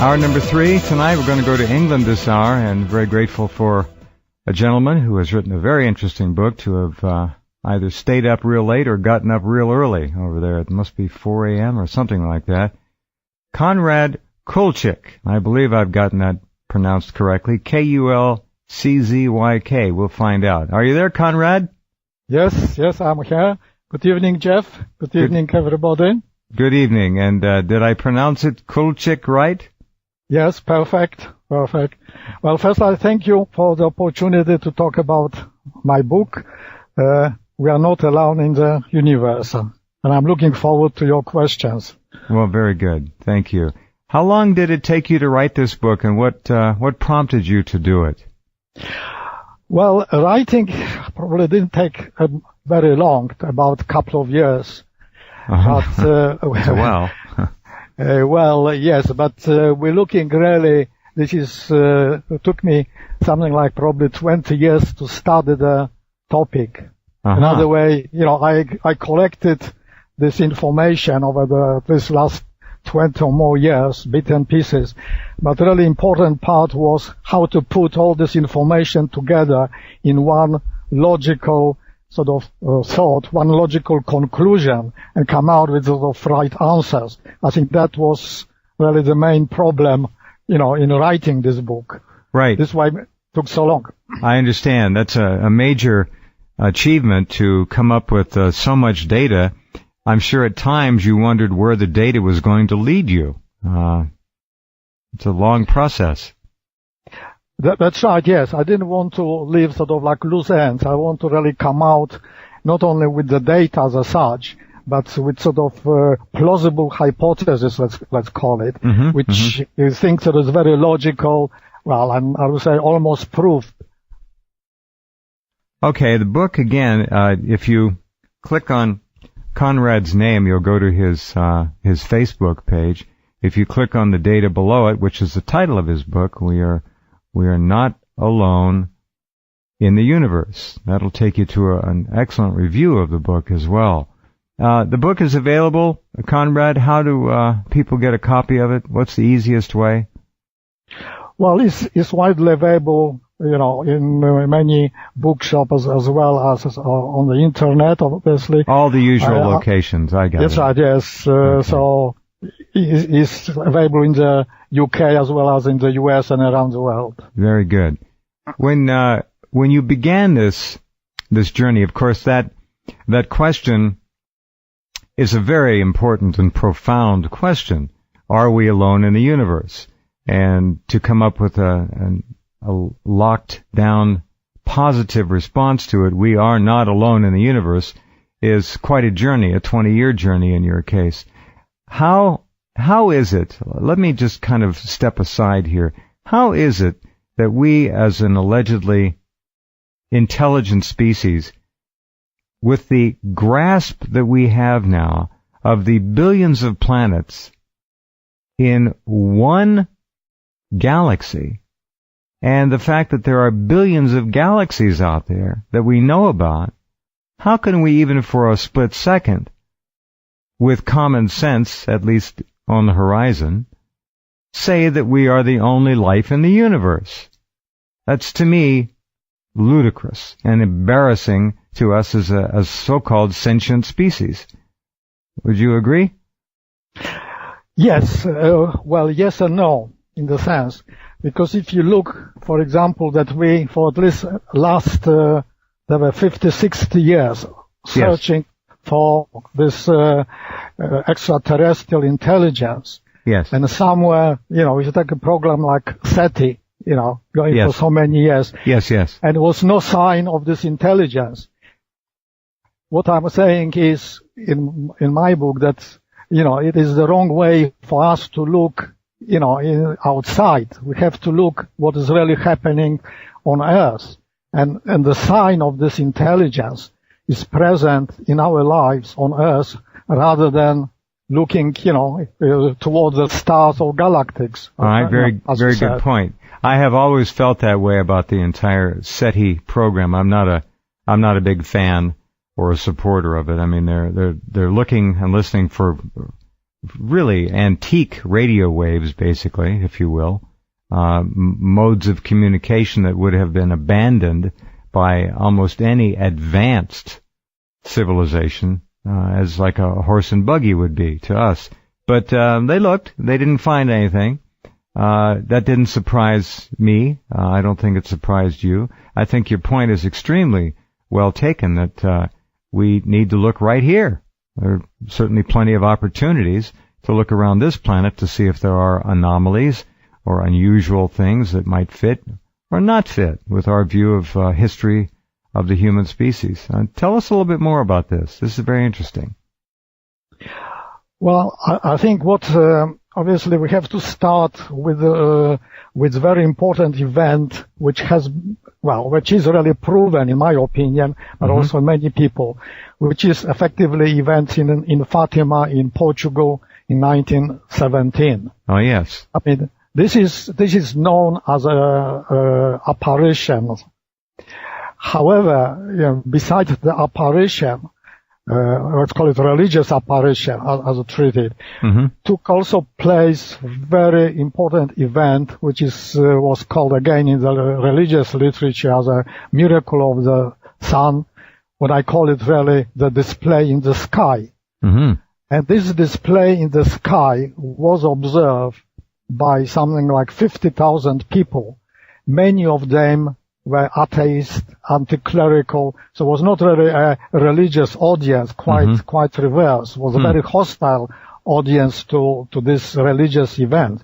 Hour number 3. Tonight we're going to go to England this hour, and very grateful for a gentleman who has written a very interesting book to have either stayed up real late or gotten up real early over there. It must be 4 a.m. or something like that. Konrad Kulczyk. I believe I've gotten that pronounced correctly. Kulczyk. We'll find out. Are you there, Konrad? Yes, I'm here. Good evening, Jeff. Good evening, everybody. Good evening. And did I pronounce it Kulczyk right? Yes, perfect. Well, first I thank you for the opportunity to talk about my book. We are not alone in the universe. And I'm looking forward to your questions. Well, very good. Thank you. How long did it take you to write this book, and what prompted you to do it? Well, writing probably didn't take very long, about a couple of years. Uh-huh. But, wow. Well, yes, but we're looking really, it took me something like probably 20 years to study the topic. Uh-huh. Another way, I collected this information over this last 20 or more years, bits and pieces. But the really important part was how to put all this information together in one logical sort of thought, one logical conclusion, and come out with sort of right answers. I think that was really the main problem, in writing this book. Right. This is why it took so long. I understand. That's a major achievement to come up with so much data. I'm sure at times you wondered where the data was going to lead you. It's a long process. That's right, yes. I didn't want to leave sort of like loose ends. I want to really come out not only with the data as such, but with sort of plausible hypothesis, let's call it, which you think that is very logical, well, I would say almost proof. Okay, the book again, if you click on Konrad's name, you'll go to his Facebook page. If you click on the data below it, which is the title of his book, We are not alone in the universe. That'll take you to an excellent review of the book as well. The book is available. Konrad, how do people get a copy of it? What's the easiest way? Well, it's widely available, in many bookshops as well as on the internet, obviously. All the usual locations, I got it. That's right, yes. Okay. So it's available in the UK as well as in the US and around the world. Very good. When you began this journey, of course, that question is a very important and profound question. Are we alone in the universe? And to come up with a locked down positive response to it, we are not alone in the universe, is quite a journey, a 20-year journey in your case. How is it, let me just kind of step aside here, how is it that we as an allegedly intelligent species, with the grasp that we have now of the billions of planets in one galaxy, and the fact that there are billions of galaxies out there that we know about, how can we even for a split second, with common sense, at least on the horizon, say that we are the only life in the universe? That's, to me, ludicrous and embarrassing to us as a so-called sentient species. Would you agree? Yes. Well, yes and no, in the sense. Because if you look, for example, that we, for at least last, there were 50, 60 years searching for this extraterrestrial intelligence. Yes. And somewhere, if you take a program like SETI, going for so many years. Yes. And there was no sign of this intelligence. What I'm saying is, in my book, that, it is the wrong way for us to look, outside. We have to look what is really happening on Earth. And the sign of this intelligence is present in our lives on Earth rather than looking, towards the stars or galactics. All right, very good point. I have always felt that way about the entire SETI program. I'm not a big fan or a supporter of it. I mean, they're looking and listening for really antique radio waves, basically, if you will, modes of communication that would have been abandoned by almost any advanced civilization, as like a horse and buggy would be to us. But they looked. They didn't find anything. That didn't surprise me. I don't think it surprised you. I think your point is extremely well taken, that we need to look right here. There are certainly plenty of opportunities to look around this planet to see if there are anomalies or unusual things that might fit or not fit with our view of history of the human species. Tell us a little bit more about this. This is very interesting. Well, I think what obviously we have to start with very important event which is really proven, in my opinion, but also many people, which is effectively events in Fatima in Portugal in 1917. Oh yes. I mean, this is known as a apparition. However, besides the apparition, let's call it religious apparition as treated, took also place very important event, which was called again in the religious literature as a miracle of the sun. What I call it really the display in the sky. And this display in the sky was observed by something like 50,000 people. Many of them were atheist, anti-clerical, so it was not really a religious audience, quite reverse. It was a very hostile audience to this religious event.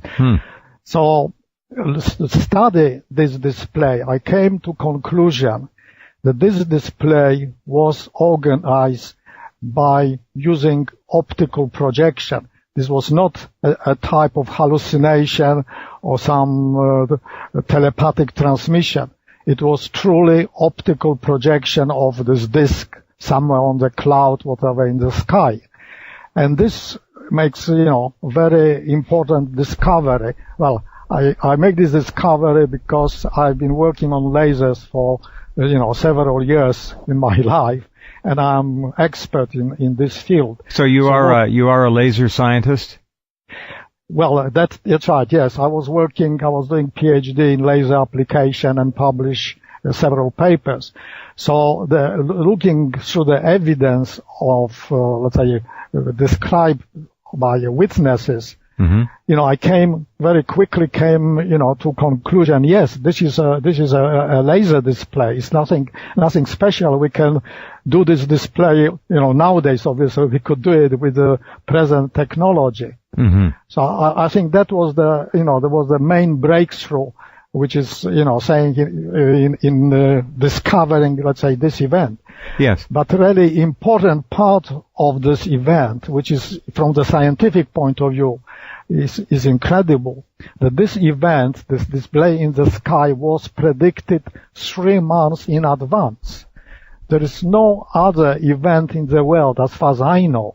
So, to study this display, I came to conclusion that this display was organized by using optical projection. This was not a type of hallucination or some telepathic transmission. It was truly optical projection of this disk somewhere on the cloud, whatever, in the sky. And this makes, very important discovery. Well, I make this discovery because I've been working on lasers for, several years in my life, and I'm expert in this field. So you are a laser scientist? Well, that's right, yes. I was doing PhD in laser application and published several papers. So looking through the evidence of, let's say, described by witnesses, I very quickly came, to conclusion, yes, this is a laser display. It's nothing special. We can do this display, nowadays, obviously, we could do it with the present technology. So I think that was the main breakthrough, which is, saying in discovering, let's say, this event. Yes. But really important part of this event, which is from the scientific point of view, is incredible, that this event, this display in the sky, was predicted 3 months in advance. There is no other event in the world, as far as I know,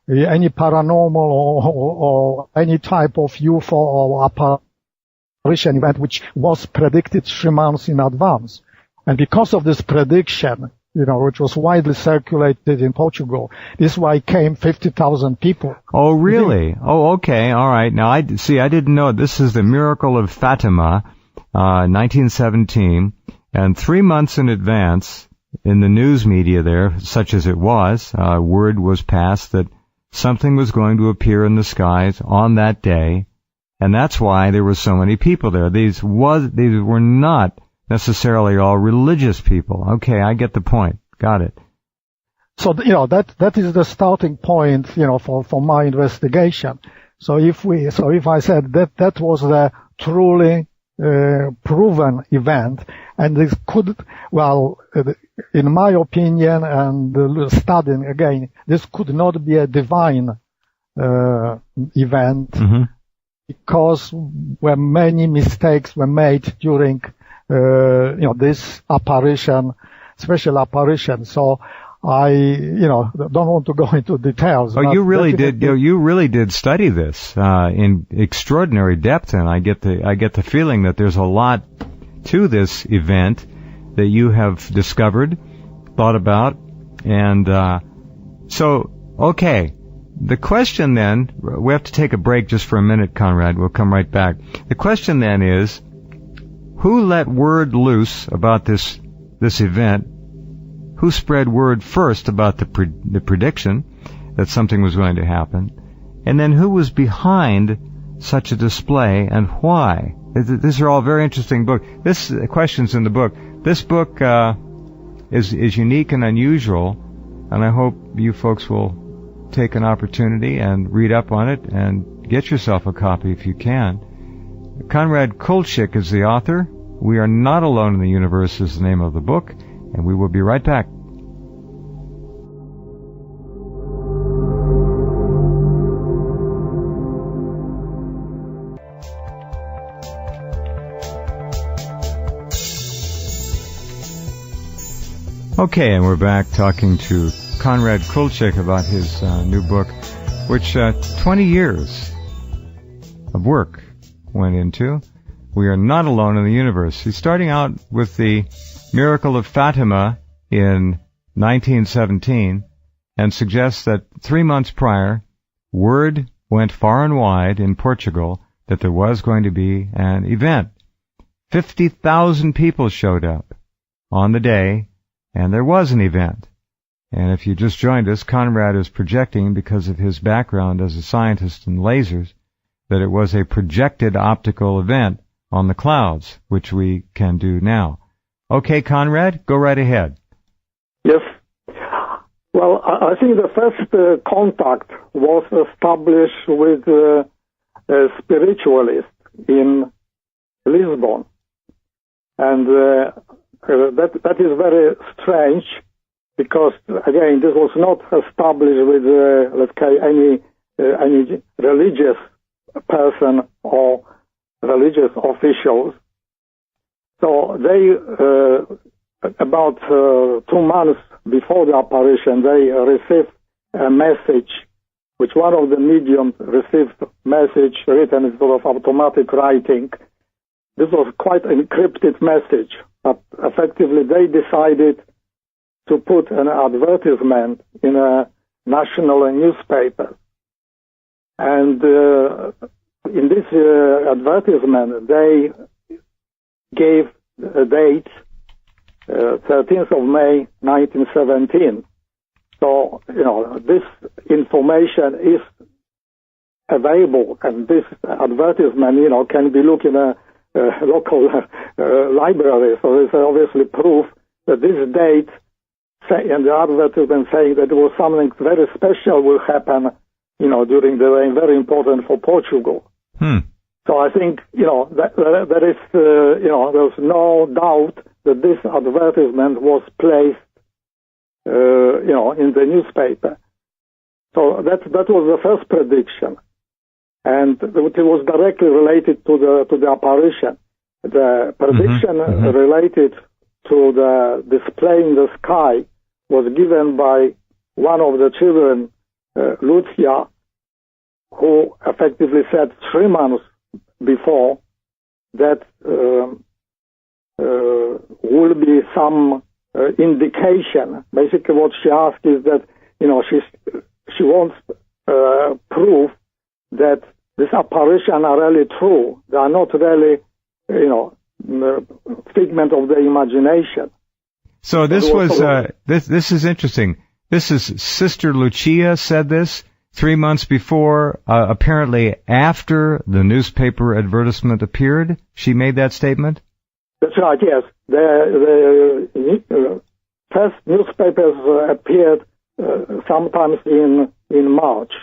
any paranormal or any type of UFO or apparition event which was predicted 3 months in advance. And because of this prediction, which was widely circulated in Portugal, this is why came 50,000 people. Oh, really? Oh, okay. All right. Now, I didn't know. This is the miracle of Fatima, 1917. And 3 months in advance, in the news media there, such as it was, word was passed that something was going to appear in the skies on that day. And that's why there were so many people there. These were not necessarily all religious people. Okay, I get the point. Got it. So, that is the starting point, for my investigation. So if I said that was the truly proven event, and this could, in my opinion, and studying again, this could not be a divine event, because many mistakes were made during this apparition, special apparition. So I, don't want to go into details. Oh, you really did study this in extraordinary depth, and I get the feeling that there's a lot to this event that you have discovered, thought about, and so okay. the question then, we have to take a break just for a minute, Konrad. We'll come right back. The question then is, who let word loose about this event? Who spread word first about the prediction that something was going to happen? And then who was behind such a display and why? These are all very interesting books. This question's in the book. This book is unique and unusual, and I hope you folks will take an opportunity and read up on it and get yourself a copy if you can. Konrad Kulczyk is the author. We Are Not Alone in the Universe is the name of the book, and we will be right back. Okay, and we're back talking to Konrad Kulczyk about his new book, which 20 years of work went into. We Are Not Alone in the Universe. He's starting out with the miracle of Fatima in 1917 and suggests that 3 months prior, word went far and wide in Portugal that there was going to be an event. 50,000 people showed up on the day, and there was an event. And if you just joined us, Konrad is projecting, because of his background as a scientist in lasers, that it was a projected optical event on the clouds, which we can do now. Okay, Konrad, go right ahead. Yes. Well, I think the first contact was established with a spiritualist in Lisbon. And that is very strange, because, again, this was not established with, let's say, any religious person or religious officials. So they, about 2 months before the apparition, they received a message, which one of the mediums received message written in sort of automatic writing. This was quite an encrypted message, but effectively they decided to put an advertisement in a national newspaper. And in this advertisement, they gave a date, 13th of May, 1917. So, this information is available, and this advertisement, can be looked in a local library. So there's obviously proof that this date, and the advertisement saying that there was something very special will happen, during the day, very important for Portugal. So I think, there is, there's no doubt that this advertisement was placed, in the newspaper. So that was the first prediction. And it was directly related to the apparition. The prediction related to the display in the sky was given by one of the children, Lucia, who effectively said 3 months before that will be some indication. Basically what she asked is that, she wants proof that this apparition are really true. They are not really, figment of the imagination. So this was, this is interesting. This is Sister Lucia said this 3 months before, apparently after the newspaper advertisement appeared. She made that statement? That's right, yes. The first newspapers appeared sometimes in March.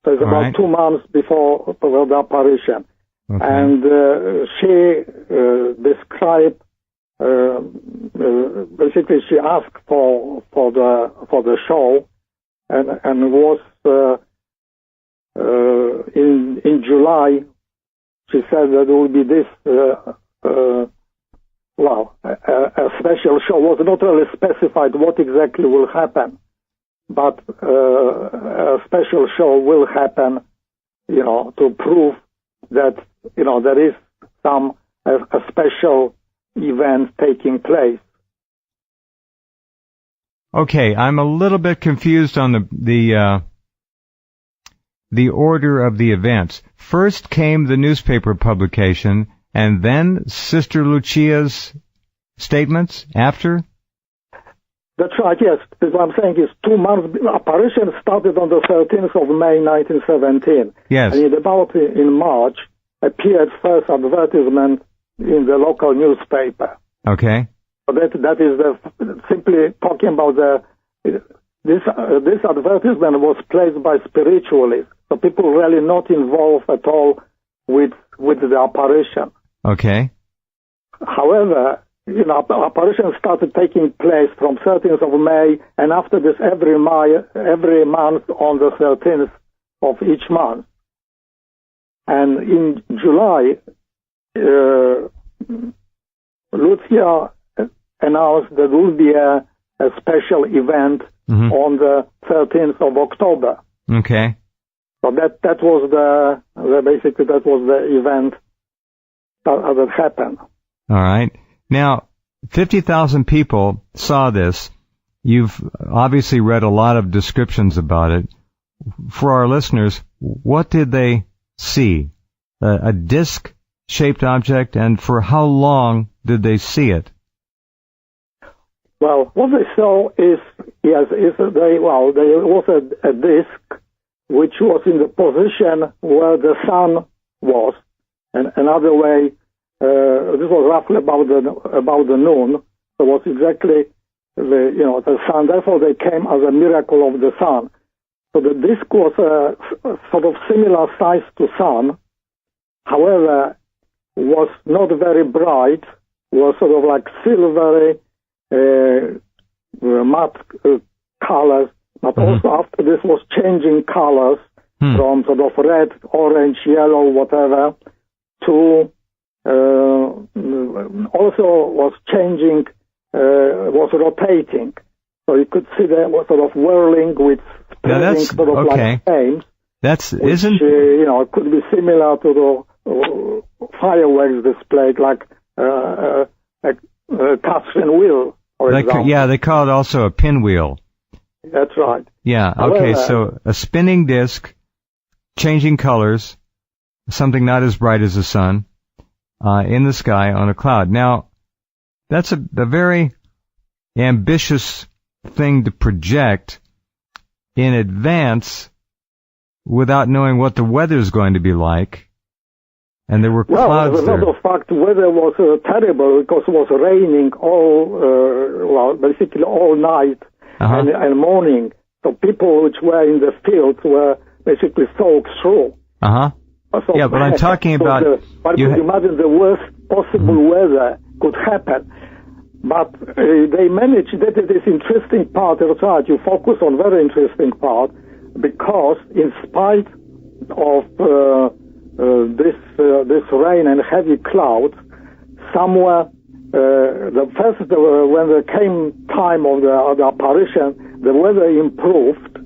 So it's about 2 months before the apparition. Okay. And she described, basically she asked for the show, and was in July. She said that there will be this a special show. Was not really specified what exactly will happen, but a special show will happen, to prove that, there is a special event taking place. Okay, I'm a little bit confused on the order of the events. First came the newspaper publication, and then Sister Lucia's statements after? That's right, yes. What I'm saying is 2 months. Apparition started on the 13th of May 1917. Yes. And about in March appeared first advertisement in the local newspaper. Okay. So that is simply talking about this advertisement was placed by spiritualists. So people really not involved at all with the apparition. Okay. However, apparitions started taking place from 13th of May, and after this every month on the 13th of each month. And in July, Lucia announced there will be a special event on the 13th of October. Okay. So that was basically that was the event that happened. All right. Now, 50,000 people saw this. You've obviously read a lot of descriptions about it. For our listeners, what did they see? A disc-shaped object, and for how long did they see it? Well, what they saw there was a disc which was in the position where the sun was, and another way. This was roughly about the noon. So it was exactly the sun. Therefore, they came as a miracle of the sun. So the disk was sort of similar size to sun. However, was not very bright. Was sort of like silvery matte colors. But also after this was changing colors from sort of red, orange, yellow, whatever, to also was changing, was rotating. So you could see that was sort of whirling with spinning sort of like flames. It could be similar to the fireworks displayed, like a Catherine wheel, for example. Yeah, they call it also a pinwheel. That's right. Yeah, okay, so a spinning disc, changing colors, something not as bright as the sun, in the sky on a cloud. Now, that's a very ambitious thing to project in advance without knowing what the weather's going to be like. And there were clouds there. Well, as a matter of fact, the weather was terrible because it was raining basically all night and morning. So people which were in the fields were basically soaked through. So yeah, but I'm talking about... But you imagine the worst possible weather could happen. But they managed, that is interesting part, that's right, you focus on very interesting part, because in spite of this rain and heavy clouds, somewhere, when there came time of the apparition, the weather improved,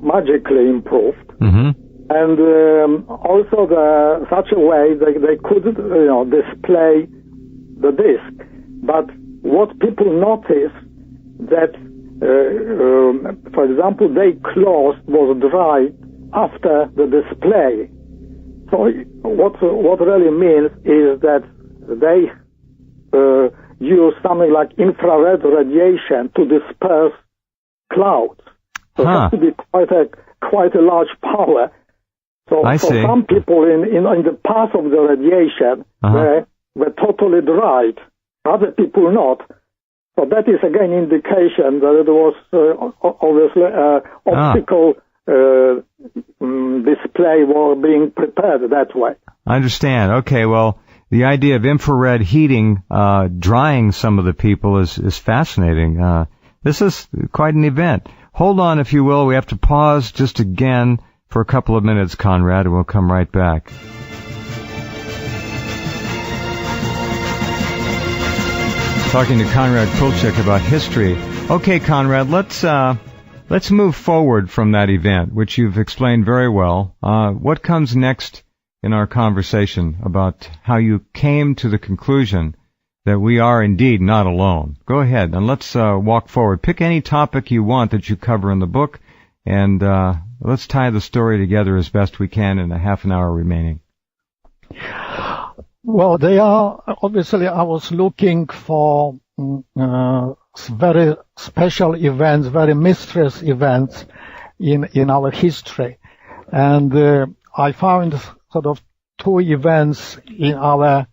magically improved. And also such a way they could, display the disc. But what people noticed that, for example, their clothes was dry after the display. So what really means is that they use something like infrared radiation to disperse clouds. So it has to be quite a large power. So some people in the path of the radiation were totally dried, other people not. So that is again indication that it was obviously optical display were being prepared that way. I understand. Okay, well, the idea of infrared heating, drying some of the people is fascinating. This is quite an event. Hold on, if you will. We have to pause just again for a couple of minutes, Konrad, and we'll come right back. Talking to Konrad Kulczyk about history. Okay, Konrad, let's move forward from that event, which you've explained very well. What comes next in our conversation about how you came to the conclusion that we are indeed not alone. Go ahead and let's walk forward. Pick any topic you want that you cover in the book, and let's tie the story together as best we can in the half an hour remaining. Well, they are, obviously, I was looking for very special events, very mysterious events in our history. And I found sort of two events in our,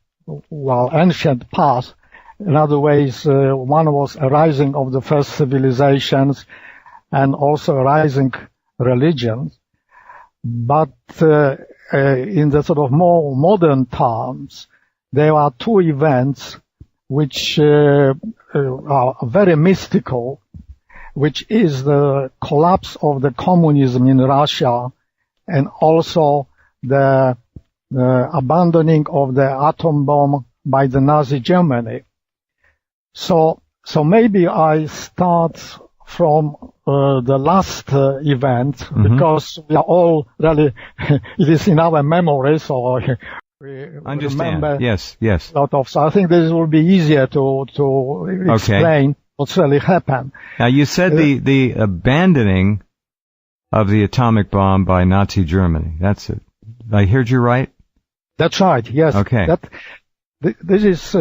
ancient past. In other ways, one was a rising of the first civilizations and also a rising religions. But in the sort of more modern times, there are two events which are very mystical, which is the collapse of the communism in Russia and also the abandoning of the atom bomb by the Nazi Germany. So maybe I start from the last event, because we are all really, it is in our memory, so we remember yes. a lot of, so I think this will be easier to explain what's really happened. Now you said the abandoning of the atomic bomb by Nazi Germany. That's it. I heard you right? That's right, yes. Okay. This is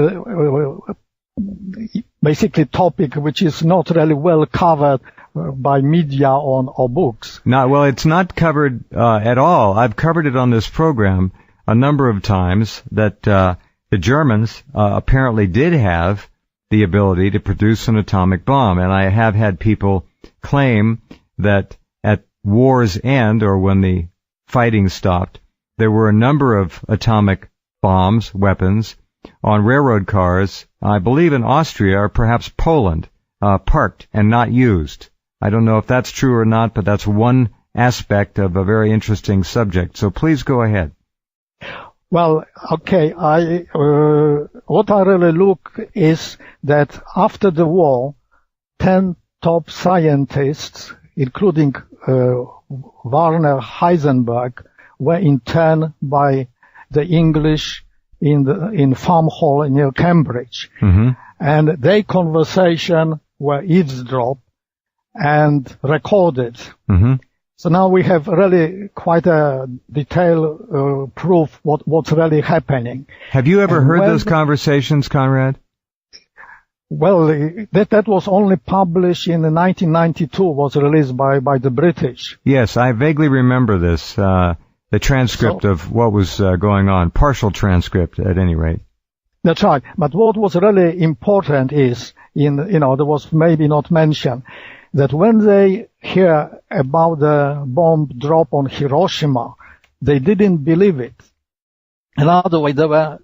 basically topic which is not really well covered by media or books. It's not covered at all. I've covered it on this program a number of times that the Germans apparently did have the ability to produce an atomic bomb, and I have had people claim that at war's end, or when the fighting stopped, there were a number of atomic bombs, weapons, on railroad cars, I believe in Austria or perhaps Poland, parked and not used. I don't know if that's true or not, but that's one aspect of a very interesting subject. So please go ahead. Well, okay, what I really look is that after the war, 10 top scientists, including Werner Heisenberg, were interned by the English in farm hall near Cambridge. And their conversation were eavesdropped and recorded. So now we have really quite a detailed proof what's really happening. Have you ever heard those conversations, Konrad? Well, that was only published in 1992, was released by the British. Yes, I vaguely remember this, the transcript of what was going on, partial transcript at any rate. That's right. But what was really important is, there was maybe not mentioned, that when they hear about the bomb drop on Hiroshima, they didn't believe it. In other words, they were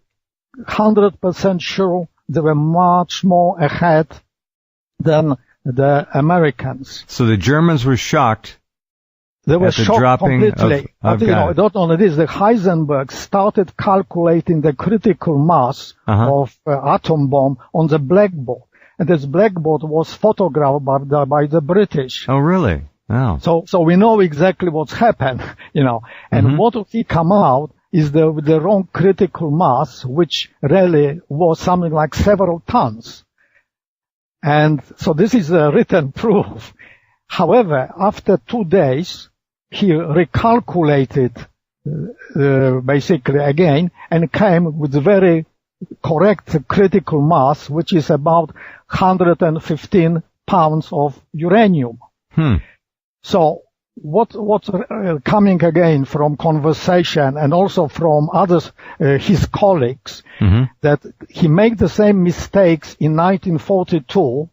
100% sure they were much more ahead than the Americans. So the Germans were shocked. They were shocked completely. But not only this, the Heisenberg started calculating the critical mass of atom bomb on the blackboard. And this blackboard was photographed by the British. Oh, really? Wow. So we know exactly what's happened, And what he come out is the wrong critical mass, which really was something like several tons. And so this is a written proof. However, after 2 days, he recalculated basically again and came with very correct critical mass, which is about 115 pounds of uranium. So what's coming again from conversation and also from others, his colleagues, that he made the same mistakes in 1942,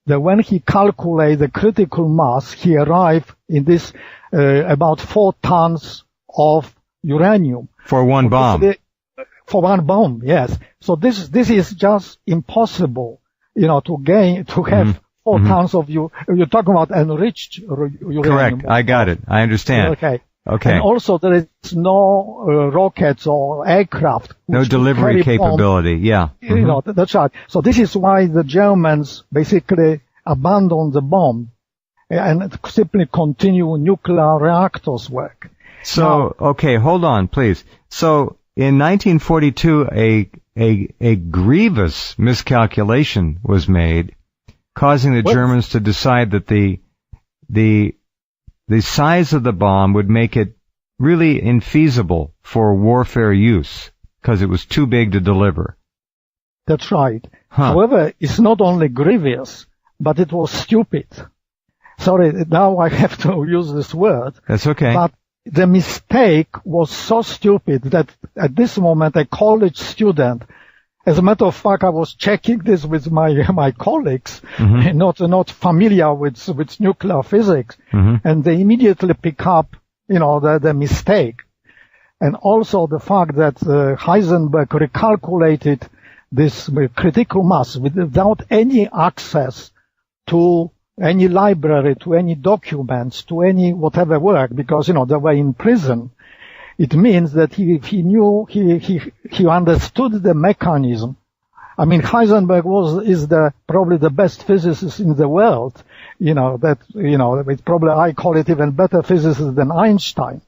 that when he calculated the critical mass, he arrived in this about 4 tons of uranium. For one bomb. For one bomb, yes. So this is just impossible, to have 4 tons of you're talking about enriched uranium. Correct. I got it. I understand. Okay. And also there is no rockets or aircraft. No delivery capability. Bomb. Yeah. That's right. So this is why the Germans basically abandoned the bomb and simply continue nuclear reactors work. So, okay, hold on, please. So in 1942, a grievous miscalculation was made, causing the Germans to decide that the size of the bomb would make it really infeasible for warfare use, because it was too big to deliver. That's right. However, it's not only grievous, but it was stupid. Sorry, now I have to use this word. That's okay. But the mistake was so stupid that at this moment a college student, as a matter of fact, I was checking this with my colleagues, not familiar with nuclear physics, and they immediately pick up, the mistake. And also the fact that Heisenberg recalculated this critical mass without any access to any library, to any documents, to any whatever work, because, they were in prison. It means that he knew, he understood the mechanism. I mean, Heisenberg is probably the best physicist in the world. It's probably, I call it even better physicist than Einstein.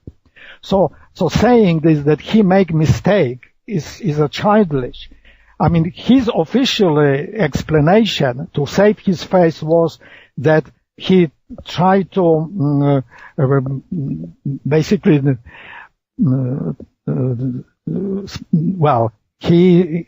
So saying this, that he make mistake is a childish. I mean, his official explanation to save his face was that he tried to basically, he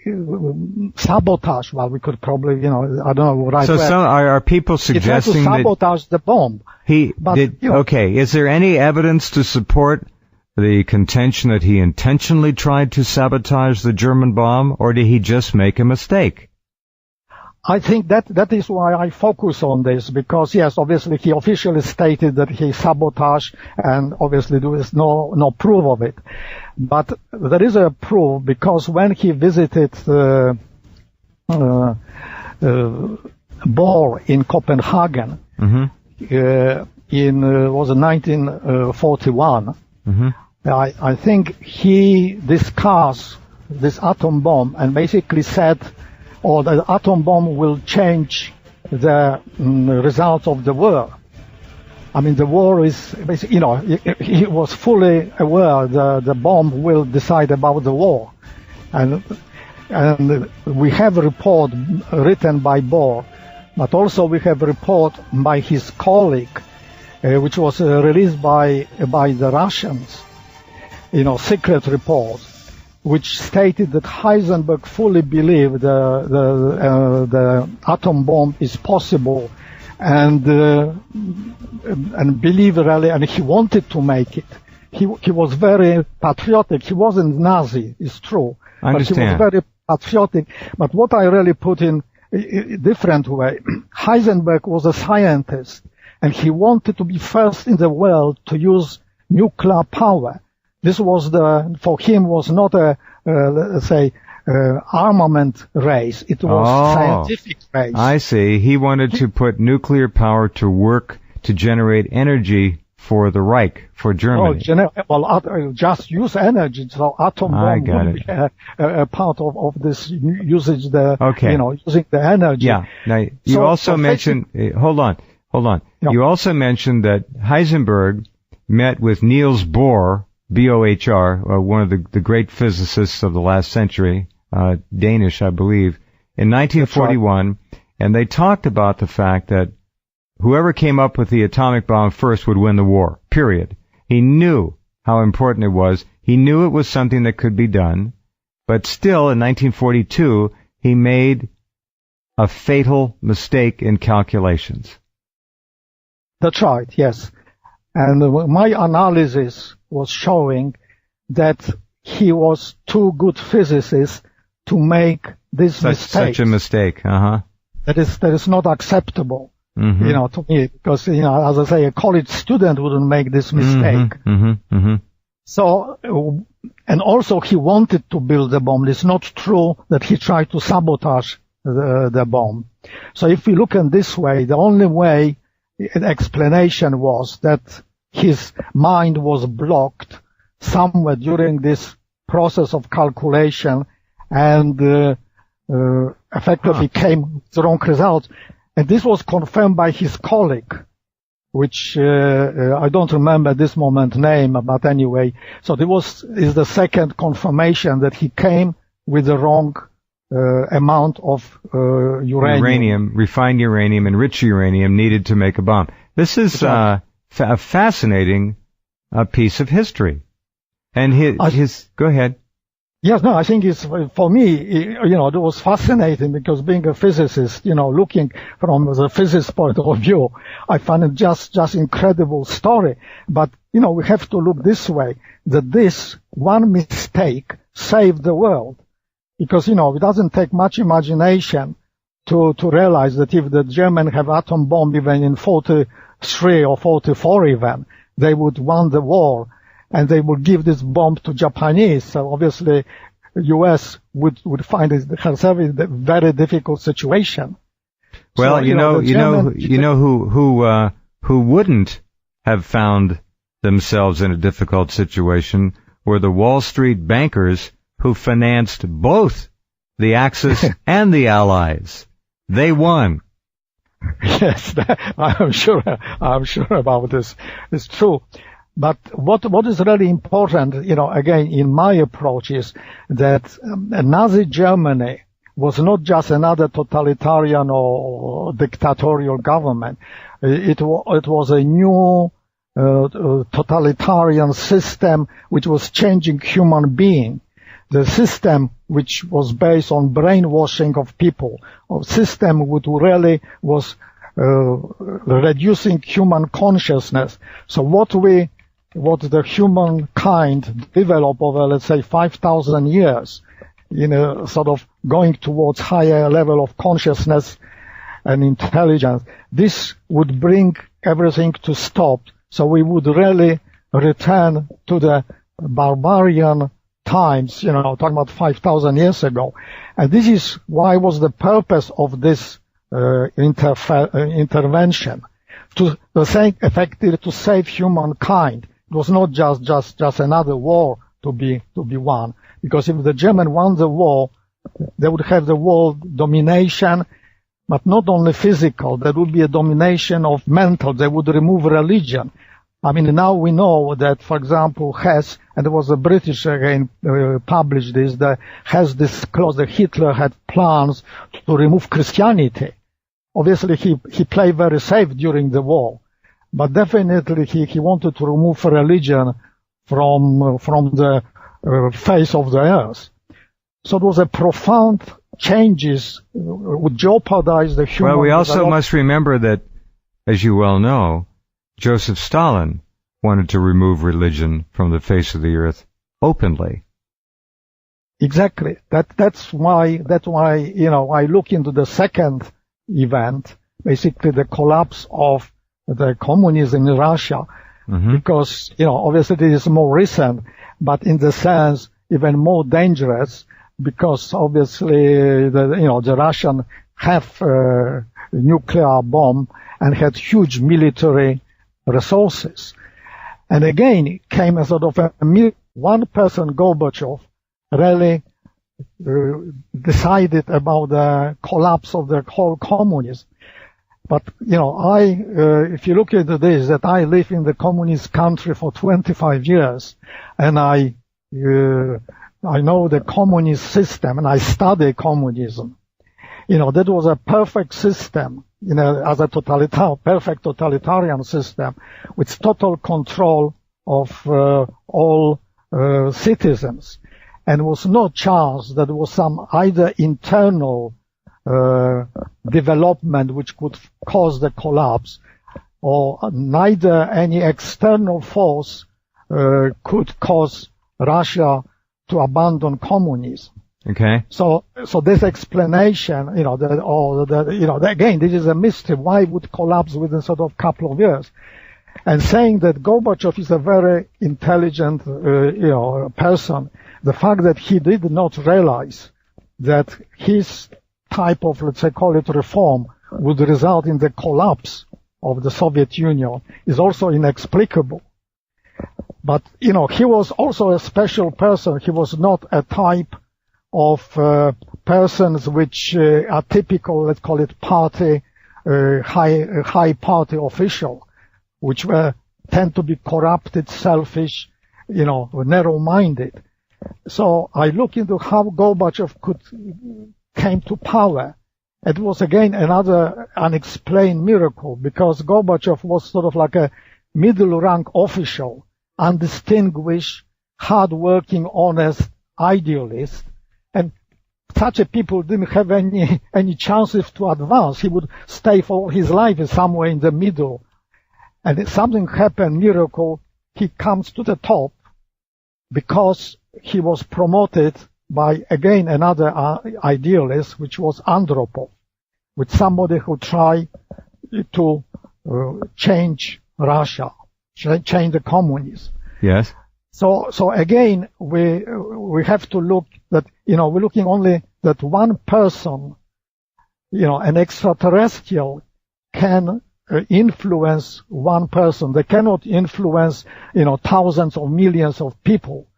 sabotage. Well, we could probably, I don't know right. So are people suggesting he tried to sabotage the bomb? Okay. Is there any evidence to support the contention that he intentionally tried to sabotage the German bomb, or did he just make a mistake? I think that is why I focus on this, because yes, obviously he officially stated that he sabotaged, and obviously there is no proof of it. But there is a proof, because when he visited Bohr in Copenhagen, in 1941, I think he discussed this atom bomb and basically said, the atom bomb will change the result of the war. I mean, the war is basically, he was fully aware the bomb will decide about the war. And we have a report written by Bohr, but also we have a report by his colleague, which was released by the Russians, secret report, which stated that Heisenberg fully believed the atom bomb is possible, and believed really, and he wanted to make it. He was very patriotic. He wasn't Nazi, it's true, but he was very patriotic. But what I really put in a different way, Heisenberg was a scientist, and he wanted to be first in the world to use nuclear power. This was for him was not a, let's say, armament race. It was scientific race. I see. He wanted to put nuclear power to work to generate energy for the Reich, for Germany. Just use energy. So atom bomb would be a part of this usage, using the energy. Yeah. Now, you also mentioned, hold on. No. You also mentioned that Heisenberg met with Niels Bohr, B-O-H-R, one of the great physicists of the last century, Danish, I believe, in 1941, right. And they talked about the fact that whoever came up with the atomic bomb first would win the war, period. He knew how important it was. He knew it was something that could be done, but still, in 1942, he made a fatal mistake in calculations. That's right, yes. And my analysis was showing that he was too good physicist to make this mistake. Such a mistake, That is not acceptable, to me, because, as I say, a college student wouldn't make this mistake. So, and also he wanted to build the bomb. It's not true that he tried to sabotage the bomb. So if we look at this way, the only way explanation was that his mind was blocked somewhere during this process of calculation, and effectively came the wrong result. And this was confirmed by his colleague. which I don't remember at this moment name, but anyway, so is the second confirmation that he came with the wrong amount of uranium. Refined uranium, enriched uranium needed to make a bomb. This is a fascinating piece of history. And go ahead. Yes, no, I think it's, for me, it was fascinating because being a physicist, looking from the physicist point of view, I find it just incredible story. But, we have to look this way, that this one mistake saved the world. Because, it doesn't take much imagination to realize that if the Germans have atom bomb even in 43 or 44 even, they would win the war. And they would give this bomb to Japanese. So obviously, U.S. would find herself in a very difficult situation. Well, who wouldn't have found themselves in a difficult situation were the Wall Street bankers who financed both the Axis and the Allies. They won. Yes, I'm sure about this. It's true. But what is really important, again, in my approach is that Nazi Germany was not just another totalitarian or dictatorial government. It was a new totalitarian system which was changing human being. The system which was based on brainwashing of people, a system which really was reducing human consciousness. So what the humankind developed over, let's say, 5,000 years, sort of going towards higher level of consciousness and intelligence, this would bring everything to stop. So we would really return to the barbarian times, talking about 5,000 years ago. And this is why was the purpose of this intervention, effectively to save humankind. It was not just another war to be won. Because if the Germans won the war, they would have the world domination, but not only physical, there would be a domination of mental. They would remove religion. I mean, now we know that, for example, Hess, and there was a British again published this, that Hess disclosed that Hitler had plans to remove Christianity. Obviously, he played very safe during the war. But definitely he wanted to remove religion from the face of the earth. So it was a profound changes would jeopardize the human. Well, we also must remember that, as you well know, Joseph Stalin wanted to remove religion from the face of the earth openly. Exactly. That's why I look into the second event, basically the collapse of the communism in Russia, because, obviously it is more recent, but in the sense even more dangerous, because obviously the Russians have a nuclear bomb and had huge military resources. And again, it came as sort of one person, Gorbachev, really decided about the collapse of the whole communism. But, if you look into this, that I live in the communist country for 25 years, and I know the communist system, and I study communism. That was a perfect system, as a perfect totalitarian system, with total control of all citizens. And was no chance that there was some either internal development which could cause the collapse, or neither any external force could cause Russia to abandon communism. Okay. So this explanation, again, this is a mystery. Why would collapse within sort of couple of years? And saying that Gorbachev is a very intelligent, person, the fact that he did not realize that his type of, let's say, call it reform, would result in the collapse of the Soviet Union is also inexplicable. But, he was also a special person. He was not a type of persons which are typical, let's call it party, high party official. which tend to be corrupted, selfish, narrow-minded. So I look into how Gorbachev came to power. It was again another unexplained miracle, because Gorbachev was sort of like a middle-rank official, undistinguished, hard-working, honest idealist, and such a people didn't have any chances to advance. He would stay for his life somewhere in the middle. And if something happened, miracle, he comes to the top because he was promoted by, again, another idealist, which was Andropov, with somebody who tried to change Russia, change the communism. Yes. So again, we have to look that, we're looking only that one person, an extraterrestrial can influence one person. They cannot influence, thousands or millions of people.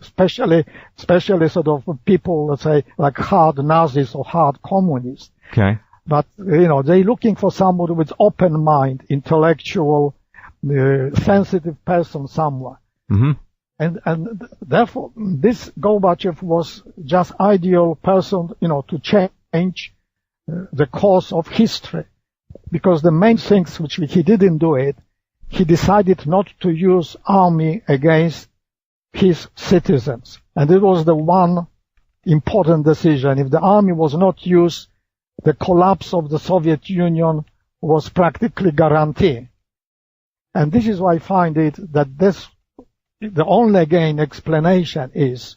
Especially sort of people, let's say, like hard Nazis or hard communists. Okay. But, they're looking for somebody with open mind, intellectual, sensitive person somewhere. Mm-hmm. And therefore, this Gorbachev was just ideal person, to change the course of history. Because the main things which he didn't do it, he decided not to use army against his citizens. And it was the one important decision. If the army was not used, the collapse of the Soviet Union was practically guaranteed. And this is why I find it that the only, again, explanation is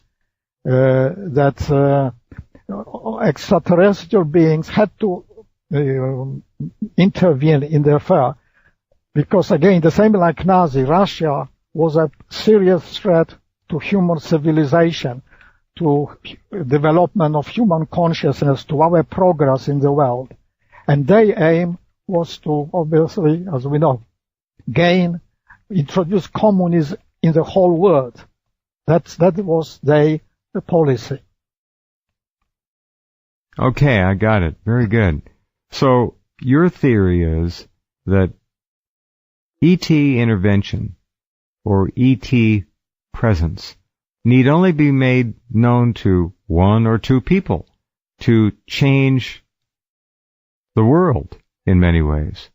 that extraterrestrial beings had to intervene in the affair, because, again, the same like Nazi, Russia was a serious threat to human civilization, to development of human consciousness, to our progress in the world. And their aim was to, obviously, as we know, introduce communism in the whole world. That was their policy. Okay, I got it. Very good. So your theory is that ET intervention or ET presence need only be made known to one or two people to change the world in many ways.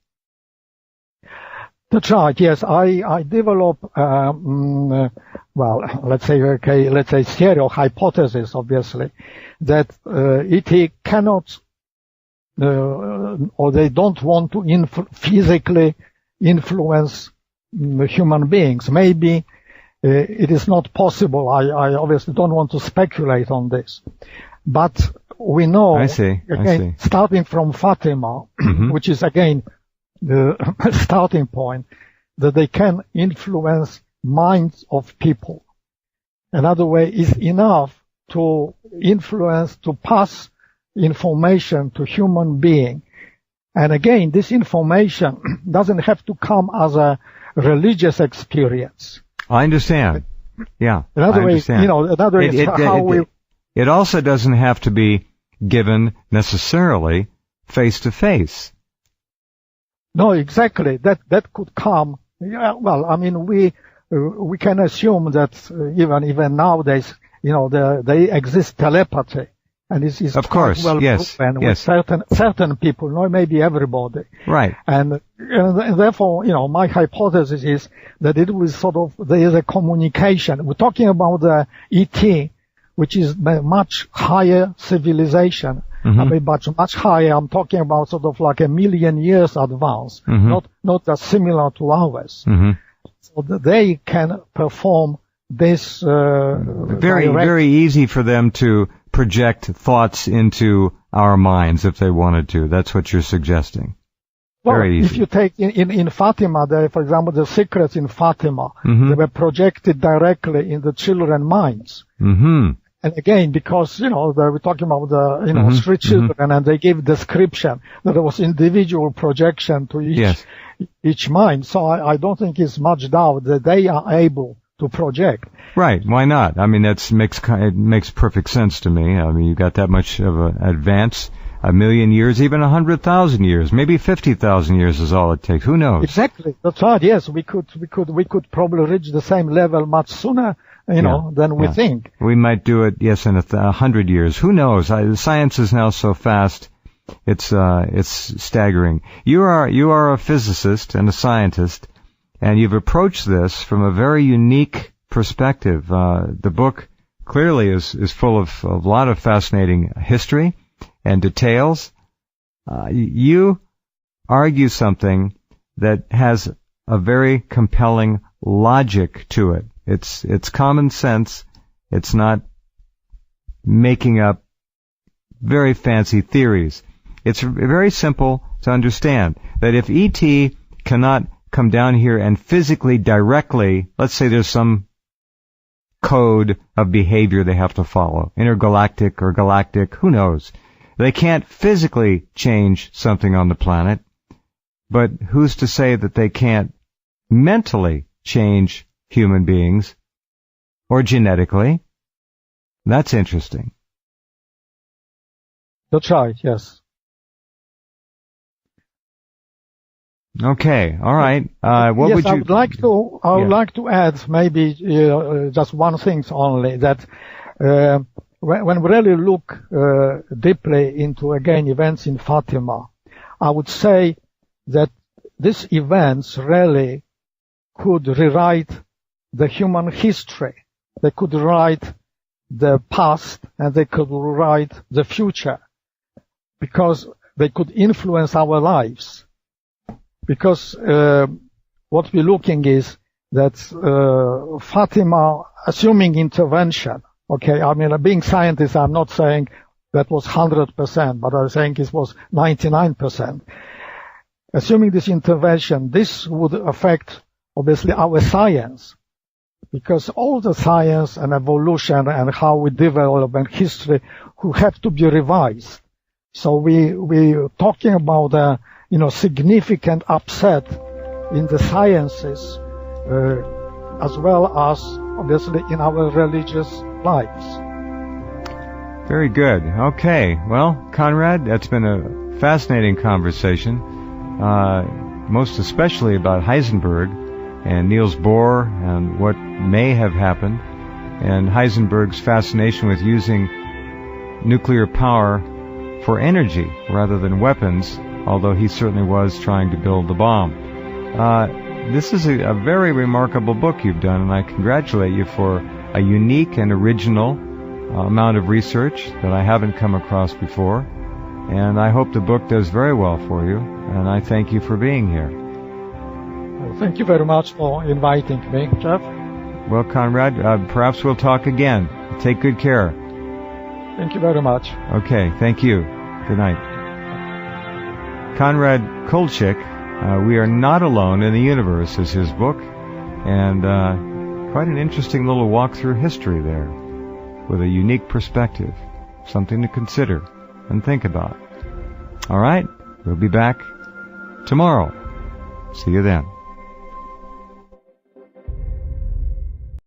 That's right. Yes, I develop, let's say stereo hypothesis, obviously, that ET cannot, or they don't want to physically influence human beings. Maybe it is not possible. I obviously don't want to speculate on this, but we know. I see. Starting from Fatima, mm-hmm. which is again the starting point, that they can influence minds of people. Another way is enough to influence, to pass information to human being. And again, this information doesn't have to come as a religious experience. I understand. Yeah. Another way, it also doesn't have to be given necessarily face to face. No, exactly. That could come. Yeah, well, I mean, we can assume that even nowadays, they exist telepathy, and this is of course, well yes, proven yes. with certain people, not maybe everybody. Right. And therefore, my hypothesis is that it was there is a communication. We're talking about the ET, which is a much higher civilization. Mm-hmm. I mean, much higher. I'm talking about sort of like 1 million years advance, mm-hmm. not as similar to ours. Mm-hmm. So that they can perform this. Very easy for them to project thoughts into our minds if they wanted to. That's what you're suggesting. Very easy. If you take in Fatima, for example, the secrets in Fatima, mm-hmm. they were projected directly in the children's minds. Mm-hmm. And again, because, they were talking about the, mm-hmm. street children, mm-hmm. and they gave description that there was individual projection to each mind. So I don't think it's much doubt that they are able to project. Right. Why not? I mean, it makes perfect sense to me. I mean, you got that much of an advance 1,000,000 years, even 100,000 years, maybe 50,000 years is all it takes. Who knows? Exactly. That's right. Yes, we could probably reach the same level much sooner, than we think. We might do it, yes, in 100 years. Who knows? Science is now so fast. It's staggering. You are a physicist and a scientist, and you've approached this from a very unique perspective. The book clearly is full of a lot of fascinating history and details. You argue something that has a very compelling logic to it. It's common sense. It's not making up very fancy theories. It's very simple to understand that if ET cannot come down here and physically, directly, let's say there's some code of behavior they have to follow, intergalactic or galactic, who knows? They can't physically change something on the planet, but who's to say that they can't mentally change human beings or genetically? That's interesting. That's right, yes. Okay, all right. What would you? I would like to add maybe just one thing only, that when we really look deeply into again events in Fatima, I would say that these events really could rewrite the human history. They could rewrite the past and they could rewrite the future, because they could influence our lives. Because what we're looking is that Fatima, assuming intervention, okay, I mean, being scientist, I'm not saying that was 100%, but I'm saying it was 99%. Assuming this intervention, this would affect, obviously, our science. Because all the science and evolution and how we develop and history who have to be revised. So we're talking about a significant upset in the sciences, as well as obviously in our religious lives. Very good. Okay. Well, Konrad, that's been a fascinating conversation, most especially about Heisenberg and Niels Bohr and what may have happened, and Heisenberg's fascination with using nuclear power for energy rather than weapons, although he certainly was trying to build the bomb. This is a very remarkable book you've done, and I congratulate you for a unique and original amount of research that I haven't come across before. And I hope the book does very well for you, and I thank you for being here. Well, thank you very much for inviting me, Jeff. Well, Konrad, perhaps we'll talk again. Take good care. Thank you very much. Okay, thank you. Good night. Konrad Kulczyk, We Are Not Alone in the Universe is his book, and quite an interesting little walk through history there with a unique perspective, something to consider and think about. All right, we'll be back tomorrow. See you then.